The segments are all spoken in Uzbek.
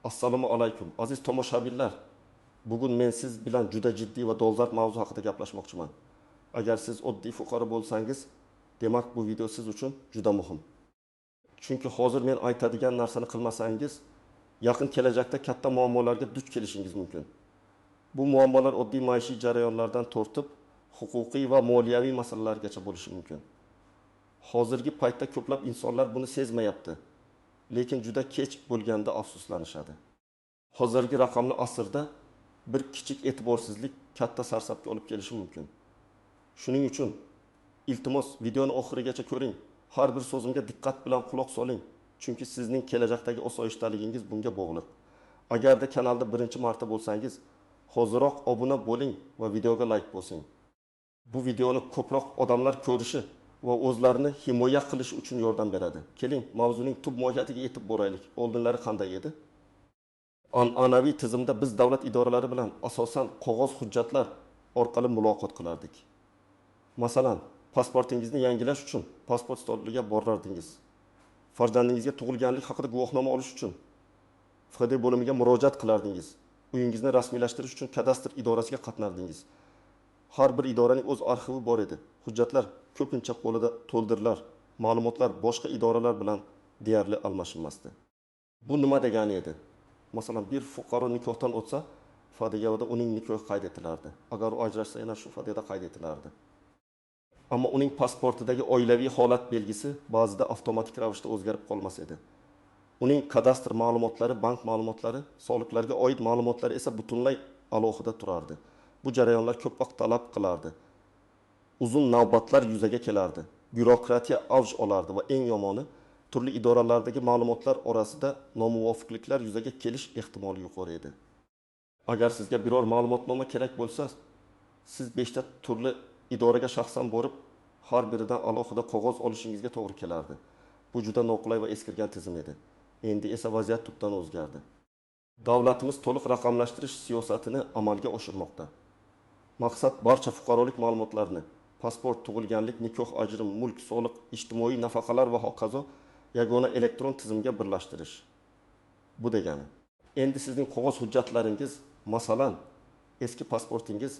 Assalomu alaykum. Aziz tomoshabinlar. Bugun men siz bilan juda jiddiy va dolzarb mavzu haqida gaplashmoqchiman. Agar siz oddiy fuqaro bo'lsangiz, demak bu video siz uchun juda muhim. Chunki hozir men aytadigan narsani qilmasangiz, yaqin kelajakda katta muammolarga duch kelishingiz mumkin. Bu muammolar oddiy maishiy jarayonlardan tortib, huquqiy va moliyaviy masalalargacha bo'lishi mumkin. Hozirgi paytda ko'plab insonlar buni sezmayapti. Lekin juda kech bo'lganda afsuslanishadi. Hozirgi raqamli asrda bir kichik e'tiborsizlik katta sarsabga olib kelishi mumkin. Shuning uchun iltimos videoni oxirigacha ko'ring. Har bir so'zimga diqqat bilan quloq soling, chunki sizning kelajakdagi osoyishtaligingiz bunga bog'liq. Agarda kanalda birinchi marta bo'lsangiz, hoziroq obuna bo'ling va videoga like bosing. Bu videoni ko'proq odamlar ko'rishi va o'zlarini himoya qilish uchun yordam beradi. Keling, mavzuning tub mohiyatiga yetib boraylik. Oldinlari qanday edi? An'anaviy tizimda biz davlat idoralari bilan asosan qog'oz hujjatlar orqali muloqot qilardik. Masalan, pasportingizni yangilash uchun pasport stoliga borardingiz. Farzandingizga tug'ilganlik haqida guvohnoma olish uchun FHD bo'limiga murojaat qilardingiz. Uyingizni rasmiylashtirish uchun kadastr idorasiga qatnardingiz. Har bir idoraning o'z arxivi bor edi. Hujjatlar ko'pincha qo'lida to'ldirilar. Ma'lumotlar boshqa idoralar bilan deyarli almashinmasdi. Bu nima degani edi? Masalan, bir fuqaro nikohdan o'tsa, FHDga uning nikohi qayd etilardi. Agar u ajrashsa, yana shu FHDda qayd etilardi. Ammo uning pasportidagi oilaviy holat belgisi ba'zida avtomatik ravishda o'zgarib qolmas edi. Uning kadastr ma'lumotlari, bank ma'lumotlari, soliqlarga oid ma'lumotlari esa butunlay alohida turardi. Bu jarayonlar ko'p vaqt talab qilardi. Uzun navbatlar yuzaga kelardi. Bürokratiya avj olardi va eng yomoni, turli idoralardagi ma'lumotlar orasida nomuvofiqliklar yuzaga kelish ehtimoli yuqori edi. Agar sizga biror ma'lumotnoma kerak bo'lsa, siz 5 ta turli idoraga shaxsan borib, har biridan alohida qog'oz olishingizga to'g'ri kelardi. Bu juda noqulay va eskirgan tizim edi. Endi esa vaziyat tubdan o'zgardi. Davlatimiz to'liq raqamlashtirish siyosatini amalga oshirmoqda. Maqsad barcha fuqarolik ma'lumotlarini, pasport, tug'ilganlik, nikoh, ajrim, mulk, soliq, ijtimoiy nafaqalar va hokazo yagona elektron tizimga birlashtirish. Bu degani, endi sizning qog'oz hujjatlaringiz, masalan, eski pasportingiz,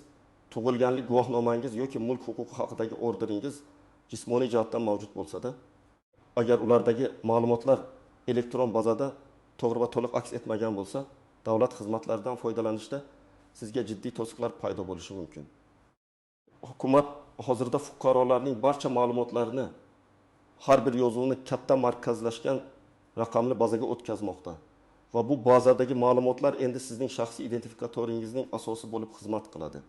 tug'ilganlik guvohnomangiz yoki mulk huquqi haqidagi orderingiz jismoniy jihatdan mavjud bo'lsa-da, agar ulardagi ma'lumotlar elektron bazada to'g'ri va to'liq aks etmagan bo'lsa, davlat xizmatlaridan foydalanishda sizga jiddiy to'siqlar paydo bo'lishi mumkin. Hukumat hozirda fuqarolarning barcha ma'lumotlarini har bir yozuvni katta markazlashgan raqamli bazaga o'tkazmoqda va bu bazadagi ma'lumotlar endi sizning shaxsiy identifikatoringizning asosi bo'lib xizmat qiladi.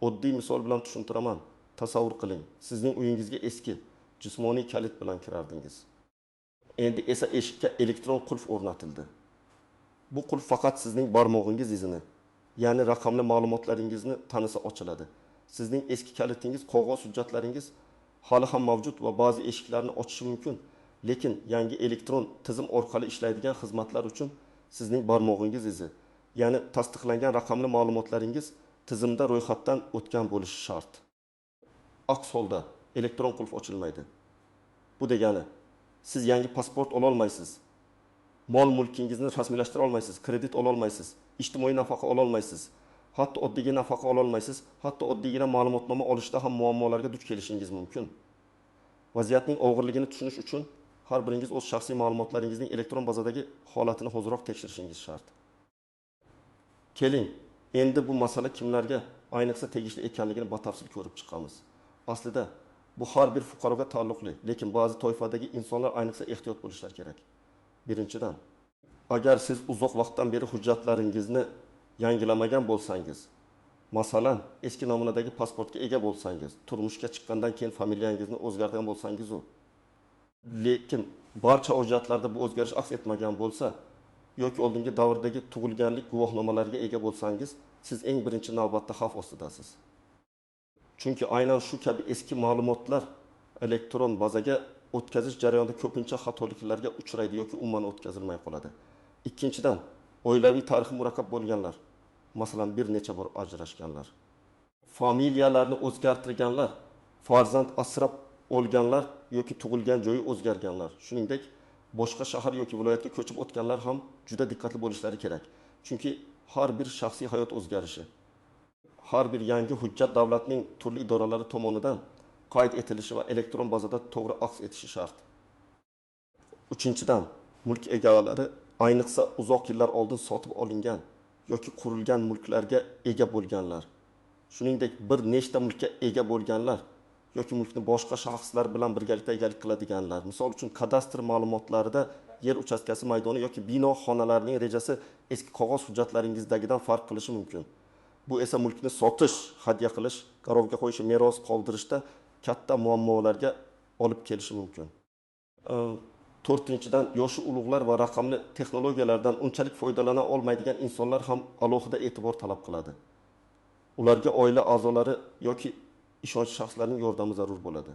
Oddiy misol bilan tushuntiraman. Tasavvur qiling, sizning uyingizga eski jismoniy kalit bilan kirardingiz. Endi esa eshikka elektron qulf o'rnatildi. Bu qulf faqat sizning barmog'ingiz izini, ya'ni raqamli ma'lumotlaringizni tanisa ochiladi. Sizning eski kalitingiz, qog'oz hujjatlaringiz hali ham mavjud va ba'zi eshiklarni ochishi mumkin, lekin yangi elektron tizim orqali ishlaydigan xizmatlar uchun sizning barmog'ingiz izi, ya'ni tasdiqlangan raqamli ma'lumotlaringiz tizimda ro'yxatdan o'tgan bo'lishi shart. Aks holda elektron qulf ochilmaydi. Bu degani, siz yangi pasport ola olmaysiz. Mol mulkingizni rasmiylashtira olmaysiz, kredit ola olmaysiz, ijtimoiy nafaqa ola olmaysiz. Hatto oddiygina nafaqa ola olmaysiz, hatto oddiygina ma'lumotnoma olishda ham muammolarga duch kelishingiz mumkin. Vaziyatning og'irligini tushunish uchun har biringiz o'z shaxsiy ma'lumotlaringizning elektron bazadagi holatini hozirroq tekshirishingiz shart. Keling, endi bu masala kimlarga ayniqsa tegishli ekanligini batafsil ko'rib chiqamiz. Aslida bu har bir fuqaroga taalluqli, lekin ba'zi toifadagi insonlar ayniqsa ehtiyot bo'lishlar kerak. Birinchidan, agar siz uzoq vaqtdan beri hujjatlaringizni yangilamagan bo'lsangiz, masalan, eski namunadagi pasportga ega bo'lsangiz, turmushga chiqqandan keyin familiyangizni o'zgartirgan bo'lsangiz, lekin barcha hujjatlarda bu o'zgarish aks etmagan bo'lsa, yoki oldingi davrdagi tug'ilganlik guvohnomalariga ega bo'lsangiz, siz eng birinchi navbatda xavf ostidasiz. Chunki aynan shu kabi eski ma'lumotlar elektron bazaga o'tkazish jarayonida ko'pincha xatoliklarga uchraydi yoki umuman o'tkazilmay qoladi. Ikkinchidan, oilaviy tarixi murakkab bo'lganlar, masalan, bir necha bor ajrashganlar, familiyalarni o'zgartirganlar, farzand asrab olganlar yoki tug'ilgan joyi o'zgarganlar, shuningdek boshqa shahar yoki viloyatga ko'chib o'tganlar ham juda diqqatli bo'lishlari kerak. Chunki har bir shaxsiy hayot o'zgarishi, har bir yangi hujjat davlatning turli idoralari tomonidan qayd etilishi va elektron bazada to'g'ri aks etishi shart. Uchinchidan, mulk egalari ayniqsa uzoq yillar oldin sotib olingan yoki qurilgan mulklarga ega bo'lganlar, shuningdek bir nechta mulkka ega bo'lganlar yoki mulkni boshqa shaxslar bilan birgalikda egalik qiladiganlar. Misol uchun kadastr ma'lumotlarida yer uchastkasi maydoni yoki bino xonalarining rejasi eski qog'oz hujjatlaringizdagidan farq qilishi mumkin. Bu esa mulkni sotish, hadya qilish, garovga qo'yish, meros qoldirishda katta muammolarga olib kelishi mumkin. To'rtinchidan, yoshi ulug'lar va raqamli texnologiyalardan unchalik foydalana olmaydigan insonlar ham alohida e'tibor talab qiladi. Ularga oila a'zolari yoki ishonchli shaxslarning yordami zarur bo'ladi.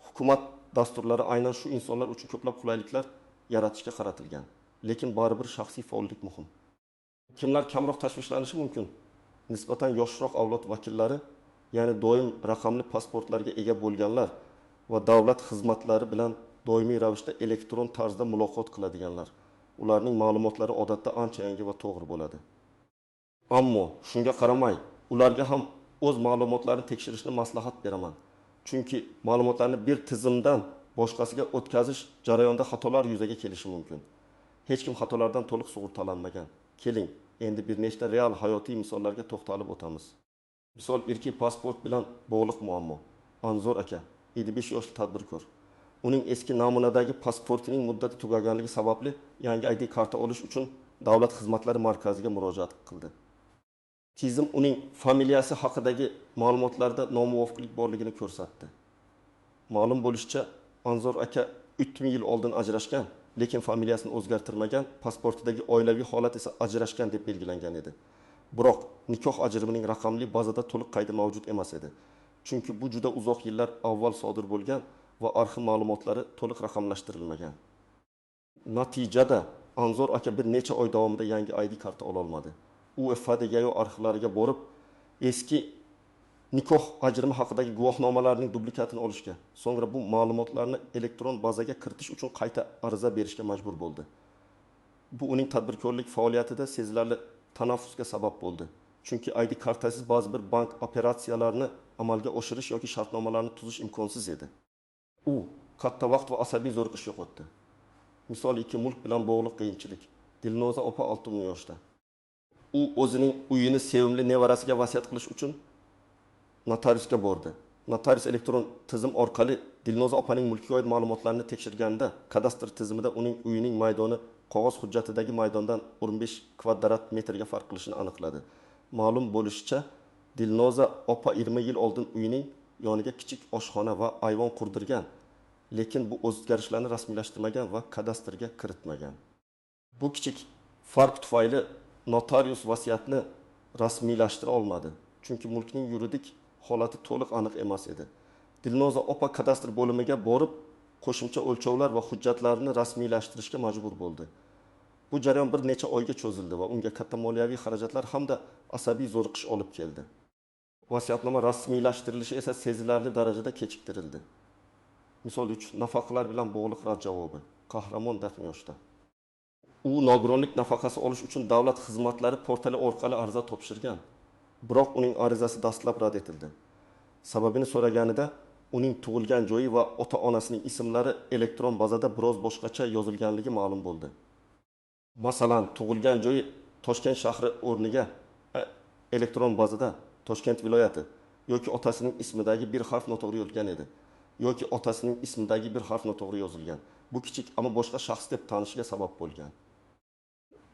Hukumat dasturlari aynan shu insonlar uchun ko'plab qulayliklar yaratishga qaratilgan, lekin baribir shaxsiy faollik muhim. Kimlar kamroq tashvishlanishi mumkin? Nisbatan yoshroq avlod vakillari, ya'ni doim raqamli pasportlarga ega bo'lganlar va davlat xizmatlari bilan doimiy ravishda elektron tarzda muloqot qiladiganlar. Ularning ma'lumotlari odatda ancha yangi va to'g'ri bo'ladi. Ammo shunga qaramay, ularga ham o'z ma'lumotlarini tekshirishni maslahat beraman. Chunki ma'lumotlarni bir tizimdan boshqasiga o'tkazish jarayonida xatolar yuzaga kelishi mumkin. Hech kim xatolardan to'liq sug'urtalanmagan. Keling, endi bir nechta real hayotiy misollarga to'xtalib o'tamiz. Misol, irqiy pasport bilan bog'liq muammo. Anzor aka, 55 yoshli tadbirkor. Uning eski namunadagi pasportining muddati tugaganligi sababli yangi ID karta olish uchun Davlat xizmatlari markaziga murojaat qildi. Tizim uning familiyasi haqidagi ma'lumotlarda nomuvofiqlik borligini ko'rsatdi. Ma'lum bo'lishicha, Anzor aka 3000 yil oldin ajrashgan, lekin familiyasini o'zgartirmagan, pasportidagi oilaviy holat esa ajrashgan deb belgilangan edi. Biroq nikoh ajrimining raqamli bazada to'liq qaydi mavjud emas edi. Chunki bu juda uzoq yillar avval sodir bo'lgan va arxiv ma'lumotlari to'liq raqamlashtirilmagan. Natijada Anzor aka bir necha oy davomida yangi ID karta ola olmadi. U FDGO arxivlariga borib, eski nikoh ajrimi haqidagi guvohnomalarning dublikatini olishga, so'ngra bu ma'lumotlarni elektron bazaga kiritish uchun qayta ariza berishga majbur bo'ldi. Bu uning tadbirkorlik faoliyatida sezilarli tanaffusga sabab bo'ldi. Chunki ID kartasiz ba'zi bir bank operatsiyalarini amalga oshirish yoki shartnomalarni tuzish imkonsiz edi. U katta vaqt va asabiy zo'riqish yo'qotdi. Misol 2 mulk bilan bog'liq qiyinchilik. Dilnoza opa 60 yoshda. U o'zining uyini sevimli nevarasiga vasiyat qilish uchun notariusga bordi. Notarius elektron tizim orqali Dilnoza opaning mulkiga oid ma'lumotlarini tekshirganda, kadastr tizimida uning uyining maydoni qog'oz hujjatidagi maydondan 15 kvadrat metrga farq qilishini aniqladi. Ma'lum bo'lishicha, Dilnoza opa 20 yil oldin uyining yoniga kichik oshxona va ayvon qurdirgan, lekin bu o'zgarishlarni rasmiylashtirmagan va kadastrga kiritmagan. Bu kichik farq tufayli notarius vasiyatni rasmiylashtira olmadi, chunki mulkning yuridik holati to'liq aniq emas edi. Dilnoza opa kadastr bo'limiga borib, qo'shimcha o'lchovlar va hujjatlarni rasmiylashtirishga majbur bo'ldi. Bu jarayon bir necha oyga cho'zildi va unga katta moliyaviy xarajatlar hamda asabiy zo'riqish olib keldi. Vasiyatnoma rasmiylashtirilishi esa sezilarli darajada kechiktirildi. Misol 3, nafaqalar bilan bog'liq rad javobi. Qahramon 10 yoshda. U nogironlik nafaqasi olish uchun davlat xizmatlari portali orqali ariza topshirgan. Biroq uning arizasi dastlab rad etildi. Sababini so'raganida uning tug'ilgan joyi va ota-onasining ismlari elektron bazada biroz boshqacha yozilganligi ma'lum bo'ldi. Masalan, tug'ilgan joyi Toshkent shahri o'rniga elektron bazada Toshkent viloyati yoki otasining ismidagi bir harf noto'g'ri yozilgan edi, yoki otasining ismidagi bir harf noto'g'ri yozilgan. Bu kichik ammo boshqa shaxs deb tanishiga sabab bo'lgan.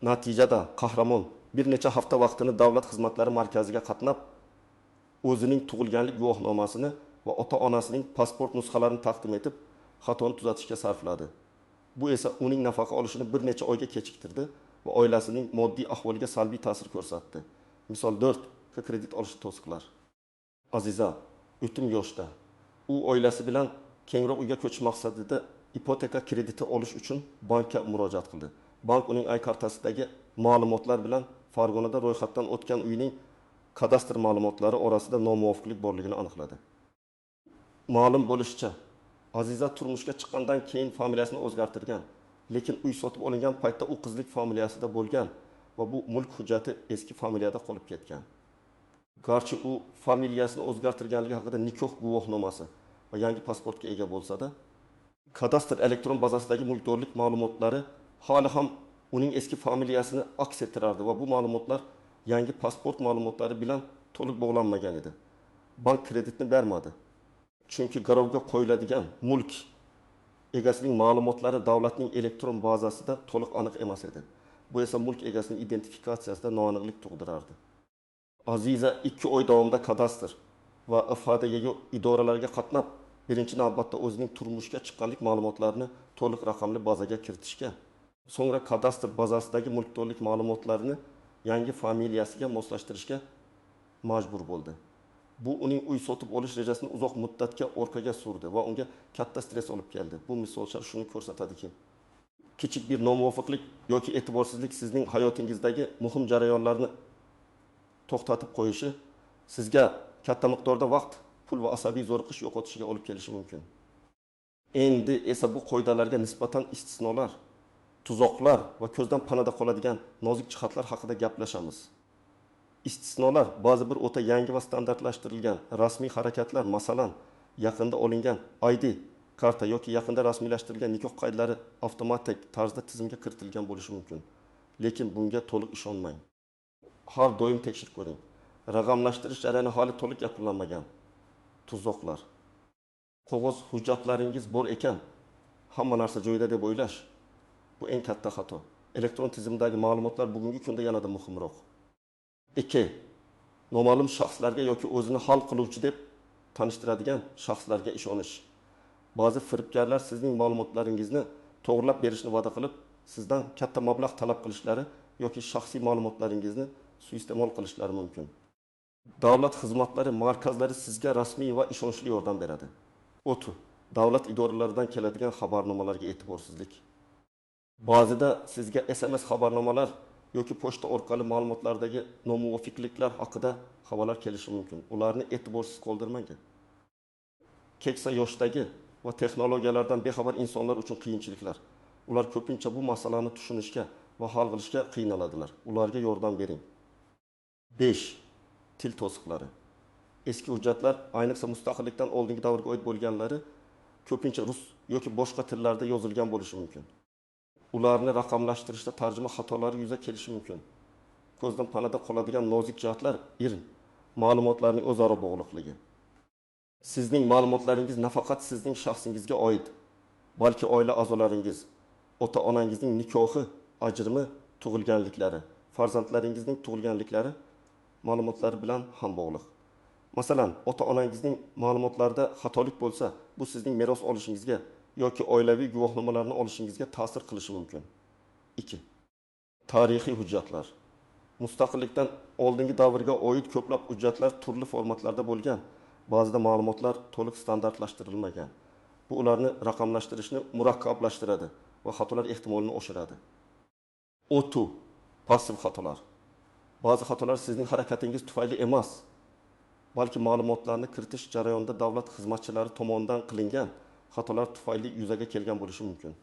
Natijada Qahramon bir necha hafta vaqtini davlat xizmatlari markaziga qatnab, o'zining tug'ilganlik guvohnomasini va ota-onasining pasport nusxalarini taqdim etib, xatoni tuzatishga sarfladi. Bu esa uning nafaqa olishini bir necha oyga kechiktirdi va oilasining moddiy ahvoliga salbiy ta'sir ko'rsatdi. Misol 4, kredit olish to'siqlar. Aziza 30 yoshda. U oilasi bilan kengroq uyga ko'chish maqsadida ipoteka krediti olish uchun bankka murojaat qildi. Bank uning ay kartasidagi ma'lumotlar bilan Farg'onada ro'yxatdan o'tgan uyining kadastr ma'lumotlari orasida nomuvofiqlik borligini aniqladi. Ma'lum bo'lishicha, Aziza turmushga chiqqandan keyin familiyasini o'zgartirgan Lekin uy sotib olingan paytda u qizlik familiyasida bo'lgan va bu mulk hujjati eski familiyada qolib ketgan. Garchi u familiyasini o'zgartirganligi haqida nikoh guvohnomasi va yangi pasportga ega bo'lsa-da, kadastr elektron bazasidagi mulkdorlik ma'lumotlari hali ham uning eski familiyasini aks ettirardi va bu ma'lumotlar yangi pasport ma'lumotlari bilan to'liq bog'lanmagan edi. Bank kreditni bermadi. Chunki garovga qo'yiladigan mulk egasining ma'lumotlari davlatning elektron bazasida to'liq aniq emas edi. Bu esa mulk egasining identifikatsiyasida noaniqlik tug'dirardi. Aziza 2 oy davomida kadastr va ifodadagi idoralarga qatnab, birinchi navbatda o'zining turmushga chiqqanlik ma'lumotlarini to'liq raqamli bazaga kiritishga, so'ngra kadastr bazasidagi mulkdorlik ma'lumotlarini yangi familiyasiga moslashtirishga majbur bo'ldi. Bu uning uy sotib olish rejasini uzoq muddatga orqaga surdi va unga katta stress olib keldi. Bu misollar shuni ko'rsatadiki, kichik bir nomuvofiqlik yoki e'tiborsizlik sizning hayotingizdagi muhim jarayonlarni to'xtatib qo'yishi sizga katta miqdorda vaqt, pul va asabiy zo'riqish yo'qotishiga olib kelishi mumkin. Endi esa bu qoidalarga nisbatan istisnolar, tuzoqlar va ko'zdan panada qoladigan nozik jihatlar haqida gaplashamiz. Istisnolar ba'zi bir o'ta yangi va standartlashtirilgan rasmiy harakatlar, masalan, yaqinda olingan ID karta yoki yaqinda rasmiylashtirilgan nikoh qoidalari avtomatik tarzda tizimga kiritilgan bo'lishi mumkin. Lekin bunga to'liq ishonmang. Har doim tekshirib ko'ring. Raqamlashtirish jarayoni hali to'liq yakunlanmagan. Tuzoqlar. Qog'oz hujjatlaringiz bor ekan, hamma narsa joyida deb o'ylash bu eng katta xato. Elektron tizimdagi ma'lumotlar bugungi kunda yanada muhimroq. 2. Noma'lum shaxslarga yoki o'zini hal qiluvchi deb tanishtiradigan shaxslarga ishonish. Ba'zi firibgarlar sizning ma'lumotlaringizni to'g'rilab berishni va'da qilib, sizdan katta mablag' talab qilishlari yoki shaxsiy ma'lumotlaringizni suiiste'mol qilishlari mumkin. Davlat xizmatlari markazlari sizga rasmiy va ishonchli yordam beradi. O'tu. Davlat idoralaridan keladigan xabarnomalarga e'tiborsizlik. Ba'zida sizga SMS xabarnomalar yoki pochta orqali ma'lumotlardagi nomuvofiqliklar haqida xabarlar kelishi mumkin. Ularni e'tiborsiz qoldirmang. Keksa yoshdagi va texnologiyalardan bexabar insonlar uchun qiyinchiliklar. Ular ko'pincha bu masalani tushunishga va hal qilishga qiynaladilar. Ularga yordam bering. 5. Til to'siqlari. Eski hujjatlar, ayniqsa mustaqillikdan oldingi davrga oid bo'lganlari ko'pincha rus yoki boshqa tillarda yozilgan bo'lishi mumkin. Ularni raqamlashtirishda tarjima xatolari yuzaga kelishi mumkin. Ko'zdan panada qoladigan nozik jihatlar ma'lumotlarning o'zaro bog'liqligi. Sizning ma'lumotlaringiz nafaqat sizning shaxsingizga oid, balki oila a'zolaringiz, ota-onangizning nikohi, ajrimi, tug'ilganliklari, farzandlaringizning tug'ilganliklari ma'lumotlari bilan ham bog'liq. Masalan, ota-onangizning ma'lumotlarida xatolik bo'lsa, bu sizning meros olishingizga yoki oilaviy guvohnomalarni olishingizga ta'sir qilishi mumkin. 2. Tarixiy hujjatlar. Mustaqillikdan oldingi davrga oid ko'plab hujjatlar turli formatlarda bo'lgan. Ba'zida ma'lumotlar to'liq standartlashtirilmagan. Bu ularni raqamlashtirishni murakkablashtiradi va xatolar ehtimolini oshiradi. O'tu. Passiv xatolar. Ba'zi xatolar sizning harakatingiz tufayli emas, balki ma'lumotlarni kiritish jarayonida davlat xizmatchilari tomonidan qilingan xatolar tufayli yuzaga kelgan bo'lishi mumkin.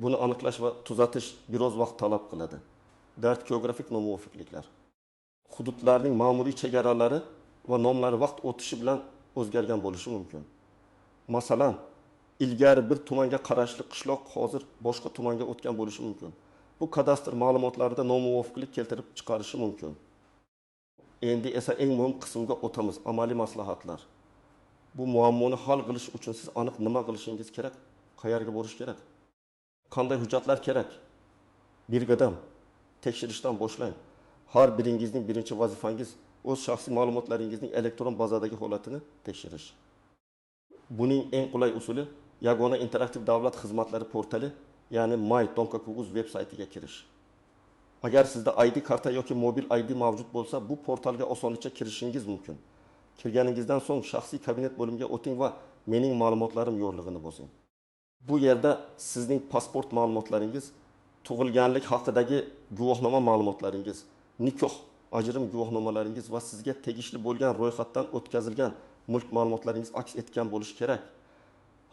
Buni aniqlash va tuzatish biroz vaqt talab qiladi. Geografik nomuvofiqliklar. Hududlarning ma'muriy chegaralari va nomlari vaqt o'tishi bilan o'zgargan bo'lishi mumkin. Masalan, ilgari bir tumanga qarashli qishloq hozir boshqa tumanga o'tgan bo'lishi mumkin. Bu kadastr ma'lumotlarida nomuvofiqlik keltirib chiqarishi mumkin. Endi esa eng muhim qismga o'tamiz, amaliy maslahatlar. Bu muammoni hal qilish uchun siz aniq nima qilishingiz kerak, qayerga borish kerak, qanday hujjatlar kerak? Birgadam tekshirishdan boshlang. Har biringizning birinchi vazifangiz o'z shaxsiy ma'lumotlaringizning elektron bazadagi holatini tekshirish. Buning eng qulay usuli yagona interaktiv davlat xizmatlari portali, ya'ni my.kuguz veb saytiga kirish. Agar sizda ID karta yoki mobil ID mavjud bo'lsa, bu portalga osonlikcha kirishingiz mumkin. Kirganingizdan so'ng shaxsiy kabinet bo'limiga o'ting va mening ma'lumotlarim yo'rlig'ini bosing. Bu yerda sizning pasport ma'lumotlaringiz, tug'ilganlik haqidagi guvohnoma ma'lumotlaringiz, nikoh, ajrim guvohnomalaringiz va sizga tegishli bo'lgan ro'yxatdan o'tkazilgan mulk ma'lumotlaringiz aks etgan bo'lishi kerak.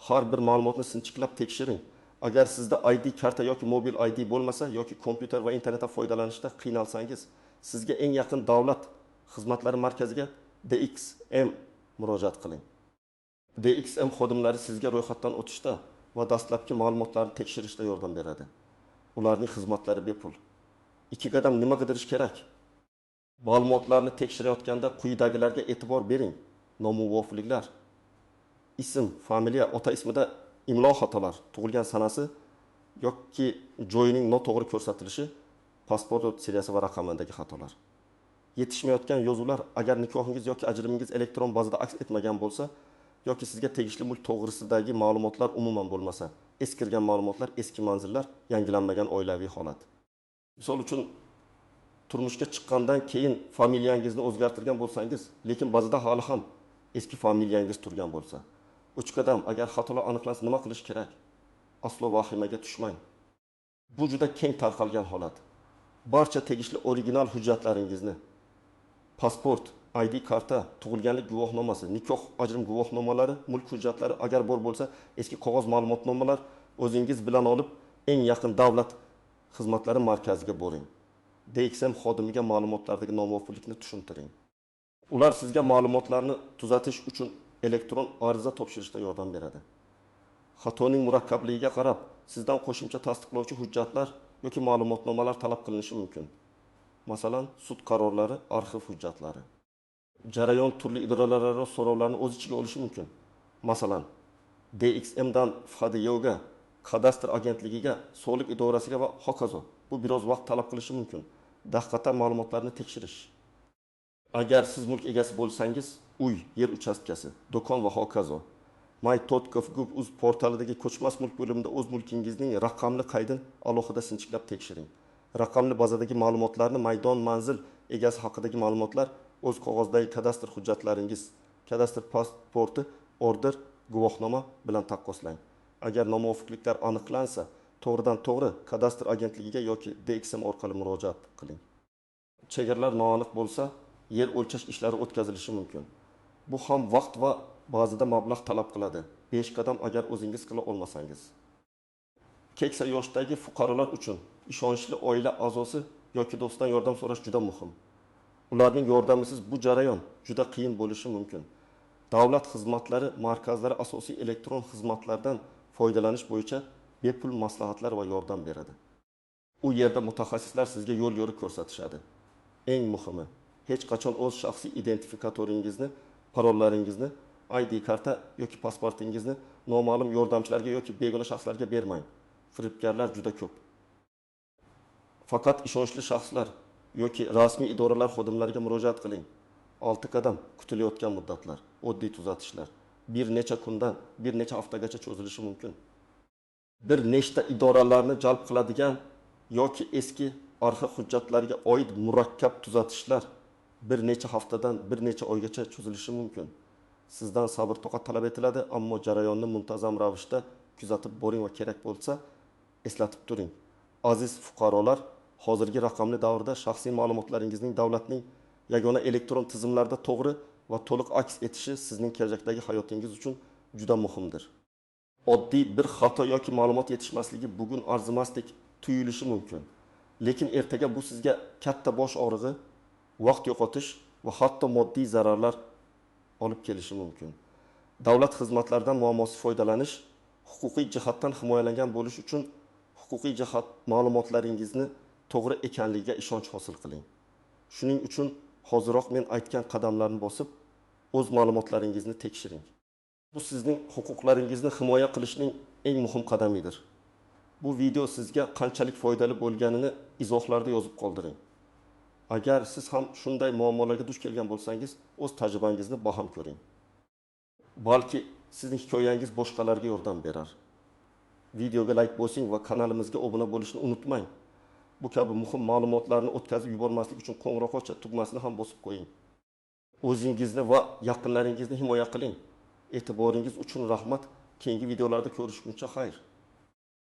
Har bir ma'lumotni sinchiklab tekshiring. Agar sizda ID karta yoki mobil ID bo'lmasa yoki kompyuter va internetdan foydalanishda qiynalsangiz, sizga eng yaqin davlat xizmatlari markaziga DXM murojaat qiling. DXM xodimlari sizga ro'yxatdan o'tishda va dastlabki ma'lumotlarni tekshirishda yordam beradi. Ularning xizmatlari bepul. Ikki qadam nima qidirish kerak? Ma'lumotlarni tekshirayotganda quyidagilarga e'tibor bering. Nomuvofiqliklar, ism, familiya, ota ismida imlo xatolar, tug'ilgan sanasi yoki joyining noto'g'ri ko'rsatilishi, pasport seriyasi va raqamidagi xatolar. Yetishmayotgan yozuvlar, agar nikohingiz yoki ajrimingiz elektron bazada aks etmagan bo'lsa, yoki sizga tegishli mulk to'g'risidagi ma'lumotlar umuman bo'lmasa, eskirgan ma'lumotlar, eski manzillar, yangilanmagan oilaviy holat. Misol uchun turmushga chiqqandan keyin familiyangizni o'zgartirgan bo'lsangiz, lekin bazada hali ham eski familiyangiz turgan bo'lsa, 3 qadam agar xatolar aniqlansa nima qilish kerak? Aslo vahimaga tushmang. Bu juda keng tarqalgan holat. Barcha tegishli original hujjatlaringizni, pasport, ID karta, tug'ilganlik guvohnomasi, nikoh, ajrim guvohnomalari, mulk hujjatlari agar bor bo'lsa, eski qog'oz ma'lumotnomalar o'zingiz bilan olib, eng yaqin davlat xizmatlari markaziga boring. DXM xodimiga ma'lumotlardagi nomuvofiqlikni tushuntiring. Ular sizga ma'lumotlarni tuzatish uchun elektron ariza topshirishda yordam beradi. Xatoning murakkabligiga qarab, sizdan qo'shimcha tasdiqlovchi hujjatlar yoki ma'lumotnomalar talab qilinishi mumkin. Masalan, sud qarorlari, arxiv hujjatlari. Jarayon turli idoralararo so'rovlarni o'z ichiga olishi mumkin. Masalan, DXM dan FHDYOga, kadastr agentligiga, soliq idorasiga va hokazo. Bu biroz vaqt talab qilishi mumkin. Daqiqatan ma'lumotlarni tekshirish. Agar siz mulk egasi bo'lsangiz, uy, yer uchastkasi, do'kon va hokazo. My.gov.uz portalidagi ko'chmas mulk bo'limida o'z mulkingizning raqamli qaydini alohida sinchiklab tekshiring. Raqamli bazadagi ma'lumotlarni maydon, manzil egasi haqidagi ma'lumotlar, o'z qog'ozdagi kadastr hujjatlaringiz, kadastr pasporti, order, guvohnoma bilan taqqoslang. Agar nomuvofiqliklar aniqlansa, to'g'ridan to'g'ri kadastr agentligiga yoki DXM orqali murojaat qiling. Chegaralar noaniq bo'lsa, yer o'lchash ishlari o'tkazilishi mumkin. Bu ham vaqt va ba'zida mablag' talab qiladi. 5 qadam agar o'zingiz qila olmasangiz. Keksa yoshdagi fuqarolar uchun ishonchli oila a'zosi yoki do'stdan yordam so'rash juda muhim. Ularning yordamisiz bu jarayon juda qiyin bo'lishi mumkin. Davlat xizmatlari markazlari asosiy elektron xizmatlardan foydalanish bo'yicha bepul maslahatlar va yordam beradi. U yerda mutaxassislar sizga yo'l yo'riq ko'rsatishadi. Eng muhimi, hech qachon o'z shaxsiy identifikatoringizni, parollaringizni, ID karta yoki pasportingizni noma'lum yordamchilarga yoki begona shaxslarga bermang. Firibgarlar juda ko'p. Faqat ishonchli shaxslar yoki rasmiy idoralar xodimlariga murojaat qiling. 6 qadam kutilayotgan muddatlar, oddiy tuzatishlar bir necha kundan bir necha haftagacha cho'zilishi mumkin. Bir nechta idoralarni jalb qiladigan yoki eski arxiv hujjatlariga oid murakkab tuzatishlar bir necha haftadan bir necha oygacha cho'zilishi mumkin. Sizdan sabr toqat talab etiladi, ammo jarayonni muntazam ravishda kuzatib boring va kerak bo'lsa eslatib turing. Aziz fuqarolar, hozirgi raqamli davrda shaxsiy ma'lumotlaringizning davlatning yagona elektron tizimlarda to'g'ri va to'liq aks etishi sizning kelajakdagi hayotingiz uchun juda muhimdir. Oddiy bir xato yoki ma'lumot yetishmasligi bugun arzimasdek tuyulishi mumkin. Lekin ertaga bu sizga katta bosh og'rig'i, vaqt yo'qotish va hatto moddiy zararlar olib kelishi mumkin. Davlat xizmatlaridan muammosiz foydalanish, huquqiy jihatdan himoyalangan bo'lish uchun huquqiy jihat ma'lumotlaringizni to'g'ri ekanligiga ishonch hosil qiling. Shuning uchun hoziroq men aytgan qadamlarni bosib, o'z ma'lumotlaringizni tekshiring. Bu sizning huquqlaringizni himoya qilishning eng muhim qadamidir. Bu video sizga qanchalik foydali bo'lganini izohlarda yozib qoldiring. Agar siz ham shunday muammolarga duch kelgan bo'lsangiz, o'z tajribangizni baham ko'ring. Balki sizning hikoyangiz boshqalarga yordam berar. Videoga like bosing va kanalimizga obuna bo'lishni unutmang. Bu kabi muhim ma'lumotlarni o'tkazib yubormaslik uchun qo'ng'iroqcha tugmasini ham bosib qo'ying. O'zingizni va yaqinlaringizni himoya qiling. E'tiboringiz uchun rahmat. Keyingi videolarda ko'rishguncha xayr.